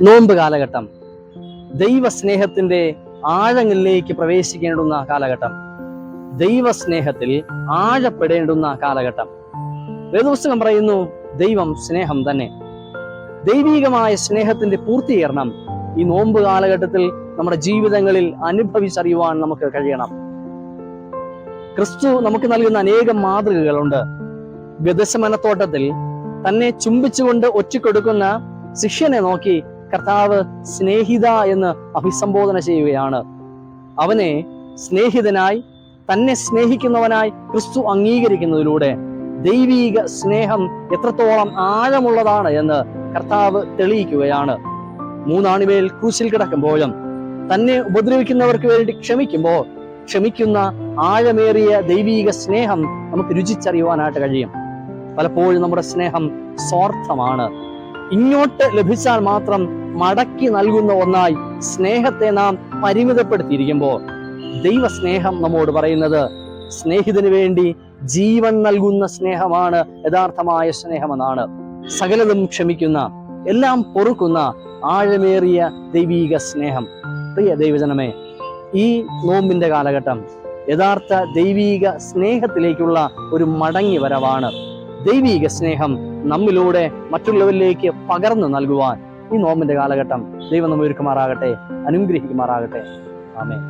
നോമ്പ് കാലഘട്ടം ദൈവസ്നേഹത്തിന്റെ ആഴങ്ങളിലേക്ക് പ്രവേശിക്കേണ്ടുന്ന കാലഘട്ടം, ദൈവസ്നേഹത്തിൽ ആഴപ്പെടേണ്ടുന്ന കാലഘട്ടം. വേദപുസ്തകം പറയുന്നു ദൈവം സ്നേഹം തന്നെ. ദൈവികമായ സ്നേഹത്തിന്റെ പൂർത്തീകരണം ഈ നോമ്പ് കാലഘട്ടത്തിൽ നമ്മുടെ ജീവിതങ്ങളിൽ അനുഭവിച്ചറിയുവാൻ നമുക്ക് കഴിയണം. ക്രിസ്തു നമുക്ക് നൽകുന്ന അനേകം മാതൃകകളുണ്ട്. ഗെത്സമനത്തോട്ടത്തിൽ തന്നെ ചുംബിച്ചുകൊണ്ട് ഒറ്റിക്കൊടുക്കുന്ന ശിഷ്യനെ നോക്കി കർത്താവ് സ്നേഹിത എന്ന് അഭിസംബോധന ചെയ്യുകയാണ്. അവനെ സ്നേഹിതനായി, തന്നെ സ്നേഹിക്കുന്നവനായി ക്രിസ്തു അംഗീകരിക്കുന്നതിലൂടെ ദൈവീക സ്നേഹം എത്രത്തോളം ആഴമുള്ളതാണ് എന്ന് കർത്താവ് തെളിയിക്കുകയാണ്. മൂന്നാണിമേൽ ക്രൂശിൽ കിടക്കുമ്പോഴും തന്നെ ഉപദ്രവിക്കുന്നവർക്ക് വേണ്ടി ക്ഷമിക്കുന്ന ആഴമേറിയ ദൈവീക സ്നേഹം നമുക്ക് രുചിച്ചറിയുവാനായിട്ട് കഴിയും. പലപ്പോഴും നമ്മുടെ സ്നേഹം സ്വാർത്ഥമാണ്. ഇങ്ങോട്ട് ലഭിച്ചാൽ മാത്രം മടക്കി നൽകുന്ന ഒന്നായി സ്നേഹത്തെ നാം പരിമിതപ്പെടുത്തിയിരിക്കുമ്പോൾ ദൈവസ്നേഹം നമ്മോട് പറയുന്നത് സ്നേഹിതന് വേണ്ടി ജീവൻ നൽകുന്ന സ്നേഹമാണ് യഥാർത്ഥമായ സ്നേഹമെന്നാണ്. സകലതും ക്ഷമിക്കുന്ന, എല്ലാം പൊറുക്കുന്ന ആഴമേറിയ ദൈവീക സ്നേഹം. പ്രിയ ദൈവജനമേ, ഈ നോമ്പിന്റെ കാലഘട്ടം യഥാർത്ഥ ദൈവീക സ്നേഹത്തിലേക്കുള്ള ഒരു മടങ്ങി വരവാണ്. ദൈവീക സ്നേഹം നമ്മിലൂടെ മറ്റുള്ളവരിലേക്ക് പകർന്നു നൽകുവാൻ ഈ നോമ്പിന്റെ കാലഘട്ടം ദൈവം നമ്മെ ഒരുക്കുമാറാകട്ടെ, അനുഗ്രഹിക്കുമാറാകട്ടെ. ആമേൻ.